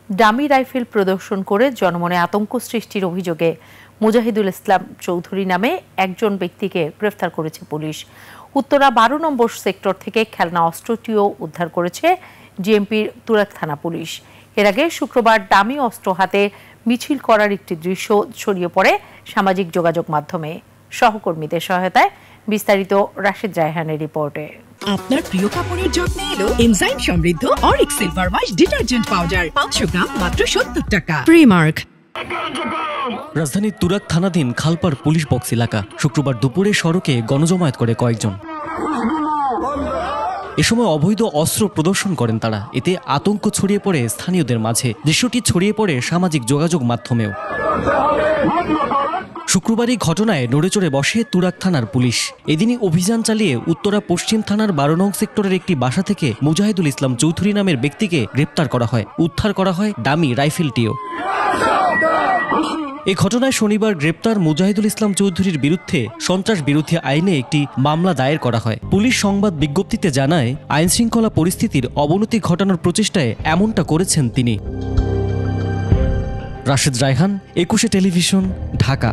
Dummy rifle প্রদর্শন করে জনমনে আতঙ্ক সৃষ্টির অভিযোগে মুজাহিদুল ইসলাম চৌধুরী নামে একজন ব্যক্তিকে গ্রেফতার করেছে পুলিশ। উত্তরা 12 নম্বর সেক্টর থেকে খেলনা অস্ত্রটিও উদ্ধার করেছে ডিএমপির তুরাগ থানা পুলিশ। এর আগে শুক্রবার ডামি অস্ত্র হাতে মিছিল করার একটি দৃশ্য ছড়িয়ে পড়ে সামাজিক যোগাযোগ মাধ্যমে। সহকর্মীদের সহায়তায় বিস্তারিত রাশেদ রায়হানের রিপোর্টে। আপনার প্রিয় কাপড়ের যত্নে এলো এনজাইম সমৃদ্ধ Arik silver wash detergent powder 500 গ্রাম মাত্র 70 টাকা। প্রিমার্ক। রাজধানীর তুরাগ থানাধীন খালপাড় পুলিশ বক্স এলাকা। শুক্রবার দুপুরে সড়কে গণজমায়েত করে কয়েকজন। এ সময় অবৈধ অস্ত্র প্রদর্শন করেন তারা। এতে আতঙ্ক ছড়িয়ে পড়ে স্থানীয়দের মাঝে। দৃশ্যটি ছড়িয়ে পড়ে সামাজিক যোগাযোগ মাধ্যমেও। শুক্রবার এই ঘটনায় নড়েচড়ে বসে তুরাগ থানার পুলিশ। এদিনই অভিযান চালিয়ে উত্তরা পশ্চিম থানার 12 নং সেক্টরের একটি বাসা থেকে মুজাহিদুল ইসলাম চৌধুরী নামের ব্যক্তিকে গ্রেপ্তার করা হয়। উদ্ধার করা হয় ডামি রাইফেলটিও। এই ঘটনায় শনিবার গ্রেপ্তার মুজাহিদুল ইসলাম চৌধুরীর বিরুদ্ধে সন্ত্রাস বিরোধী আইনে একটি মামলা দায়ের করা হয়। পুলিশ সংবাদ বিজ্ঞপ্তিতে জানায়, আইনশৃঙ্খলা পরিস্থিতির অবনতি ঘটানোর প্রচেষ্টায় এমনটা করেছেন তিনি। রাশেদ রায়হান, 21 টেলিভিশন, ঢাকা।